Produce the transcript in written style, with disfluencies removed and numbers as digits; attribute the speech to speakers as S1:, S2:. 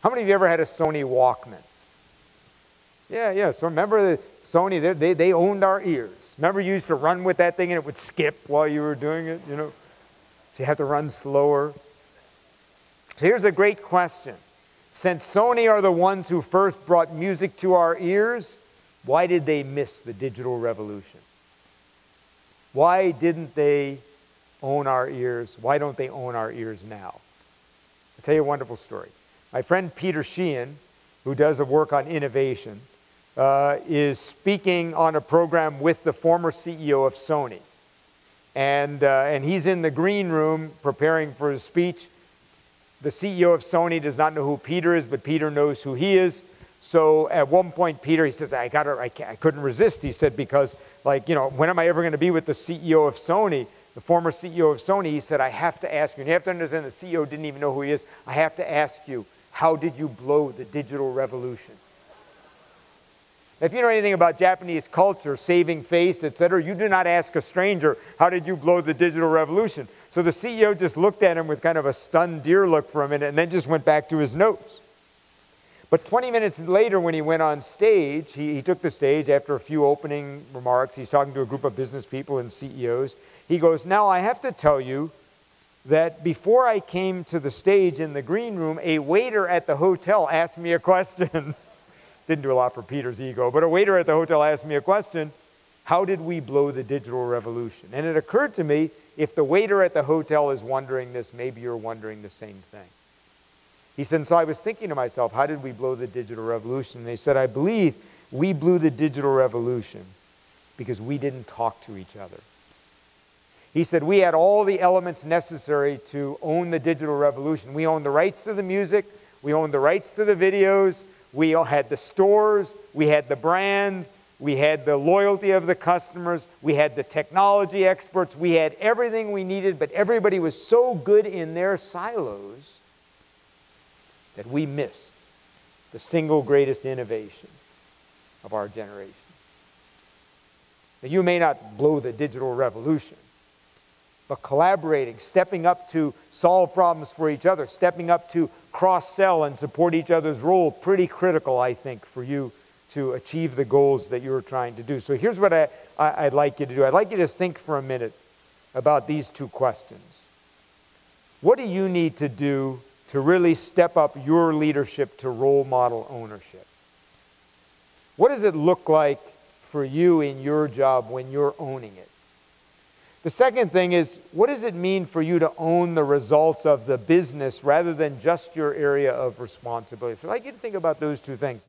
S1: How many of you ever had a Sony Walkman? Yeah. So remember the Sony, they owned our ears. Remember you used to run with that thing and it would skip while you were doing it, you know? So you have to run slower. So here's a great question. Since Sony are the ones who first brought music to our ears, why did they miss the digital revolution? Why didn't they own our ears? Why don't they own our ears now? I'll tell you a wonderful story. My friend Peter Sheehan, who does a work on innovation, is speaking on a program with the former CEO of Sony. And he's in the green room preparing for his speech. The CEO of Sony does not know who Peter is, but Peter knows who he is. So at one point, Peter, he says, I couldn't resist. He said, because, like, you know, when am I ever going to be with the CEO of Sony, the former CEO of Sony? He said, I have to ask you, and you have to understand the CEO didn't even know who he is. I have to ask you, how did you blow the digital revolution? If you know anything about Japanese culture, saving face, etc., you do not ask a stranger, how did you blow the digital revolution? So the CEO just looked at him with kind of a stunned deer look for a minute and then just went back to his notes. But 20 minutes later when he went on stage, he took the stage after a few opening remarks. He's talking to a group of business people and CEOs. He goes, now I have to tell you that before I came to the stage in the green room, a waiter at the hotel asked me a question. Didn't do a lot for Peter's ego, but a waiter at the hotel asked me a question. How did we blow the digital revolution? And it occurred to me, if the waiter at the hotel is wondering this, maybe you're wondering the same thing. He said, so I was thinking to myself, how did we blow the digital revolution? And they said, I believe we blew the digital revolution because we didn't talk to each other. He said, we had all the elements necessary to own the digital revolution. We owned the rights to the music. We owned the rights to the videos. We had the stores. We had the brand. We had the loyalty of the customers. We had the technology experts. We had everything we needed, but everybody was so good in their silos that we missed the single greatest innovation of our generation. Now, you may not blow the digital revolution, but collaborating, stepping up to solve problems for each other, stepping up to cross-sell and support each other's role, pretty critical, I think, for you to achieve the goals that you're trying to do. So here's what I'd like you to do. I'd like you to think for a minute about these two questions. What do you need to do to really step up your leadership to role model ownership? What does it look like for you in your job when you're owning it? The second thing is, what does it mean for you to own the results of the business rather than just your area of responsibility? So I'd like you to think about those two things.